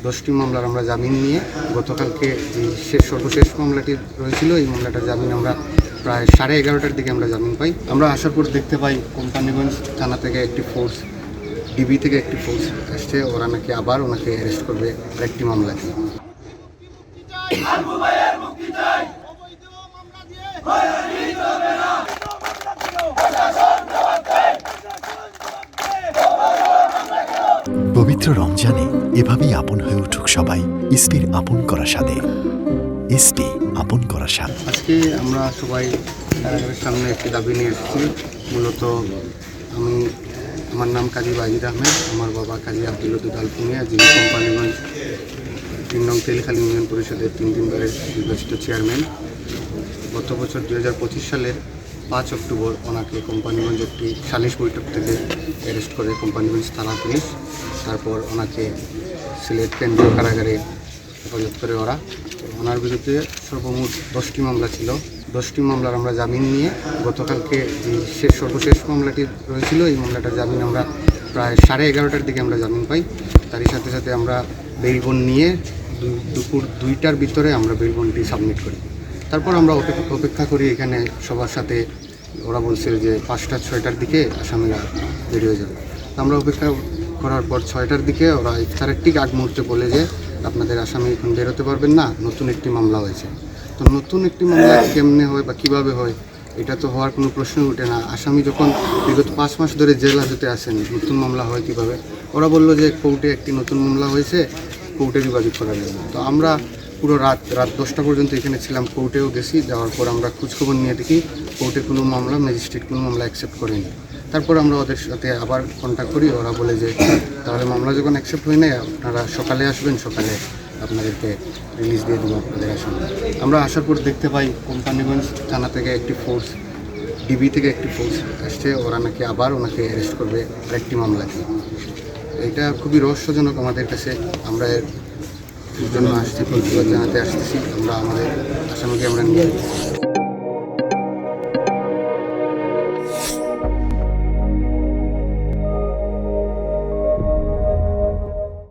10টি মামলার আমরা জামিন নিয়ে গতকালকে যে সর্বশেষ মামলাটি রয়েছিল এই মামলাটার জামিন আমরা প্রায় 11:30টার দিকে আমরা জামিন পাই। আমরা আসার পর দেখতে পাই কোম্পানিগঞ্জ থানা থেকে একটি ফোর্স, ডিবি থেকে একটি ফোর্স আসছে। ওরা নাকি আবার ওনাকে অ্যারেস্ট করবে আরেকটি মামলাতে। পবিত্র রমজানে এভাবেই আপন হয়ে উঠুক সবাই ইসপির আপন করা স্বাদে। ইসপি আপন করা স্বাদ। আজকে আমরা সবাই কারাগারের সামনে একটি দাবি নিয়ে এসেছি। মূলত আমার নাম কাজী বাজিদ আহমেদ, আমার বাবা কাজী আব্দুল ওদুদ আল পুনিয়া, যিনি কোম্পানিগঞ্জ 3 নং তেলখালী ইউনিয়ন পরিষদের 3 দিনবারের নির্বাচিত চেয়ারম্যান। গত বছর 2025 সালের 5 অক্টোবর ওনাকে কোম্পানিগঞ্জ একটি সালিশ বৈঠক থেকে অ্যারেস্ট করে কোম্পানিগঞ্জ থানা পুলিশ। তারপর ওনাকে সিলেট কেন্দ্রীয় কারাগারে হেফাজত করে ওরা। ওনার বিরুদ্ধে সর্বমোট 10টি মামলা ছিল। 10টি মামলার আমরা জামিন নিয়ে গতকালকে যে সর্বশেষ মামলাটি রয়েছিল এই মামলাটার জামিন আমরা প্রায় 11:30টার দিকে আমরা জামিন পাই। তারই সাথে সাথে আমরা বেল বন্ড নিয়ে দুপুর 2টার ভিতরে আমরা বেল বন্ডটি সাবমিট করি। তারপর আমরা অপেক্ষা করি এখানে সবার সাথে। ওরা বলছিল যে 5টা-6টার দিকে আসামিরা বেরিয়ে যাবে। আমরা অপেক্ষা করার পর 6টার দিকে ওরা ইফতারের ঠিক আগ মুহূর্তে বলে যে আপনাদের আসামি এখন বেরোতে পারবেন না, নতুন একটি মামলা হয়েছে। তো নতুন একটি মামলা কেমনে হয় বা কীভাবে হয় এটা তো হওয়ার কোনো প্রশ্ন ওঠে না। আসামি যখন বিগত 5 মাস ধরে জেল হাজতে আসেন, নতুন মামলা হয় কীভাবে? ওরা বললো যে কোর্টে একটি নতুন মামলা হয়েছে, কোর্টে যোগাযোগ করা যাবে। তো আমরা পুরো রাত 10টা পর্যন্ত এখানে ছিলাম, কোর্টেও গেছি। যাওয়ার পর আমরা খোঁজখবর নিয়ে দেখি কোর্টে কোনো মামলা, ম্যাজিস্ট্রেট কোনো মামলা অ্যাকসেপ্ট করেনি। তারপর আমরা ওদের সাথে আবার কন্ট্যাক্ট করি। ওরা বলে যে তাহলে মামলা যখন অ্যাকসেপ্ট হয় না, আপনারা সকালে আসবেন, সকালে আপনাদেরকে রিলিজ দিয়ে দেবো আপনাদের আসামি। আমরা আসার পর দেখতে পাই কোম্পানিগঞ্জ থানা থেকে একটি ফোর্স, ডিবি থেকে একটি ফোর্স আসছে। ওরা নাকি আবার ওনাকে অ্যারেস্ট করবে আরেকটি মামলাতে। এটা খুবই রহস্যজনক আমাদের কাছে। আমরা এর জন্য আসছি, প্রতিবাদ জানাতে আসতেছি। আমরা আমাদের আসামিকে আমরা নিয়ে